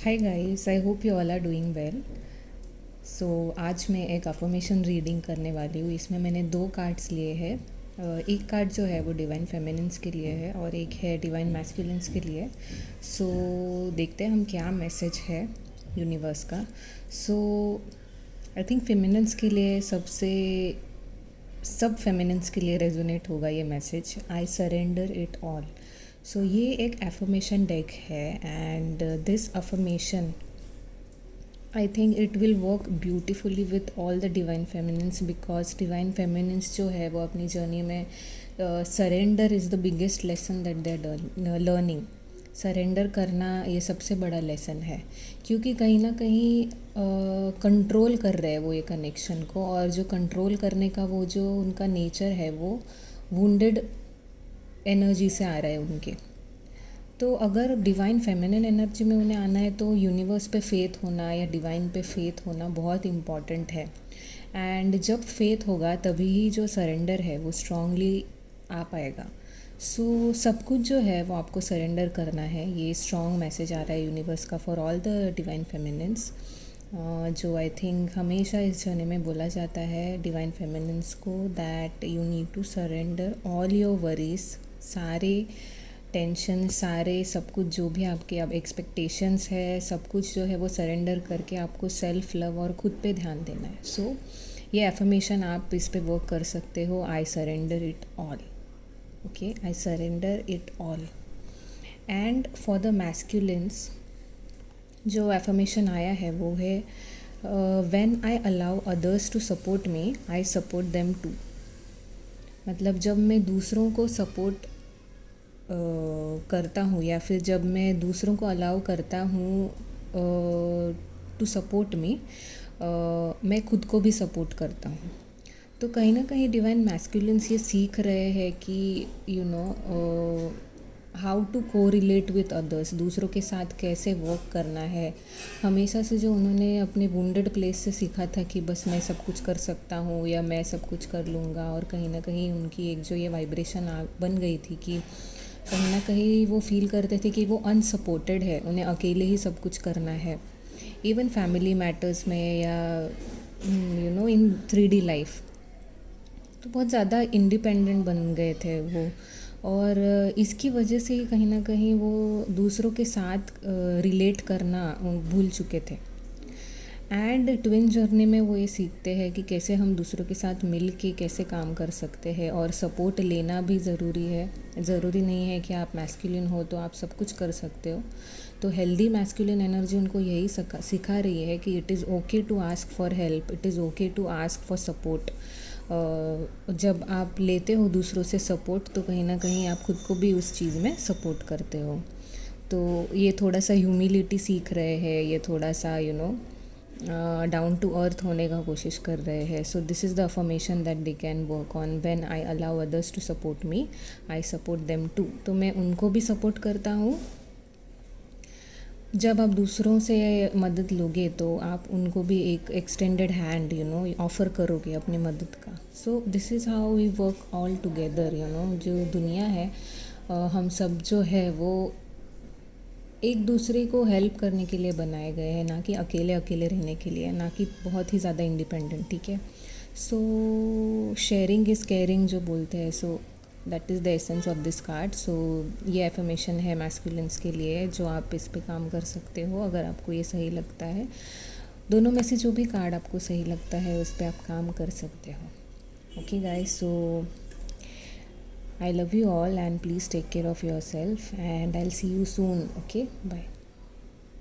Hi guys, I hope you all are doing well. So आज मैं एक affirmation reading करने वाली हूँ। इसमें मैंने दो कार्ड्स लिए हैं। एक कार्ड जो है वो डिवाइन फेमिनिन्स के लिए है और एक है डिवाइन मैस्कुलिन्स के लिए। सो देखते हैं हम क्या मैसेज है यूनिवर्स का। सो आई थिंक फेमिनिन्स के लिए सब फेमिनिन्स के लिए रेजोनेट होगा ये message, I surrender it all. So ये एक एफर्मेशन डेक है and this affirmation I think it will work beautifully with all the divine feminines, because divine feminines जो है वो अपनी जर्नी में surrender is the biggest lesson that they are learning. Surrender करना ये सबसे बड़ा लेसन है, क्योंकि कहीं ना कहीं कंट्रोल कर रहे हैं वो ये कनेक्शन को, और जो कंट्रोल करने का वो जो उनका नेचर है वो वुंडेड एनर्जी से आ रहा है उनके। तो अगर डिवाइन फेमिनिन एनर्जी में उन्हें आना है तो यूनिवर्स पे फेथ होना या डिवाइन पे फेथ होना बहुत इम्पॉर्टेंट है। एंड जब फेथ होगा तभी ही जो सरेंडर है वो स्ट्रांगली आ पाएगा। सो सब कुछ जो है वो आपको सरेंडर करना है। ये स्ट्रॉन्ग मैसेज आ रहा है यूनिवर्स का for all the divine feminines, जो आई थिंक हमेशा इस जर्नी में बोला जाता है डिवाइन फेमिनिन्स को, that you need to surrender all your worries, सारे टेंशन, सारे सब कुछ जो भी आपके अब एक्सपेक्टेशंस है, सब कुछ जो है वो सरेंडर करके आपको सेल्फ लव और खुद पे ध्यान देना है। सो ये एफर्मेशन आप इस पे वर्क कर सकते हो, I surrender it all. Okay, I surrender it all. And for the masculines जो एफर्मेशन आया है वो है when I allow others to support me, I support them too. मतलब जब मैं दूसरों को सपोर्ट करता हूँ या फिर जब मैं दूसरों को अलाउ करता हूँ टू सपोर्ट मी, मैं खुद को भी सपोर्ट करता हूँ। तो कहीं ना कहीं डिवाइन मैस्कुलिन्स ये सीख रहे हैं कि यू नो हाउ टू को रिलेट विथ अदर्स, दूसरों के साथ कैसे वर्क करना है। हमेशा से जो उन्होंने अपने वुंडेड प्लेस से सीखा था कि बस मैं सब कुछ कर सकता हूँ या मैं सब कुछ कर लूँगा, और कहीं ना कहीं उनकी एक जो ये वाइब्रेशन बन गई थी कि कहीं ना कहीं वो फील करते थे कि वो अनसपोर्टेड है, उन्हें अकेले ही सब कुछ करना है, इवन फैमिली मैटर्स में या इन 3D लाइफ। तो बहुत ज़्यादा इंडिपेंडेंट बन गए थे वो, और इसकी वजह से ही कहीं ना कहीं वो दूसरों के साथ रिलेट करना भूल चुके थे। एंड ट्विन जर्नी में वो ये सीखते हैं कि कैसे हम दूसरों के साथ मिल के कैसे काम कर सकते हैं, और सपोर्ट लेना भी ज़रूरी है। ज़रूरी नहीं है कि आप मैस्कुलिन हो तो आप सब कुछ कर सकते हो। तो हेल्दी मैस्कुलिन एनर्जी उनको यही सिखा रही है कि it is okay to ask for help, it is okay to ask for support. जब आप लेते हो दूसरों से सपोर्ट तो कहीं ना कहीं आप खुद को भी उस चीज़ में सपोर्ट करते हो। तो ये थोड़ा सा ह्यूमिलिटी सीख रहे हैं, ये थोड़ा सा डाउन टू अर्थ होने का कोशिश कर रहे हैं। So this is the affirmation that they can work on, when I allow others to support me, I support them too. तो मैं उनको भी सपोर्ट करता हूँ। जब आप दूसरों से मदद लोगे तो आप उनको भी एक एक्सटेंडेड हैंड ऑफ़र करोगे अपनी मदद का। So this is how we work all together. जो दुनिया है, हम सब जो है वो एक दूसरे को हेल्प करने के लिए बनाए गए हैं, ना कि अकेले अकेले रहने के लिए, ना कि बहुत ही ज़्यादा इंडिपेंडेंट। ठीक है, सो शेयरिंग इज़ केयरिंग जो बोलते हैं, so that is the essence of this card. So ये एफर्मेशन है मैस्कुलिन्स के लिए, जो आप इस पे काम कर सकते हो अगर आपको ये सही लगता है। दोनों में से जो भी कार्ड आपको सही लगता है उस पर आप काम कर सकते हो। Okay guys, so I love you all and please take care of yourself and I'll see you soon. Okay, bye.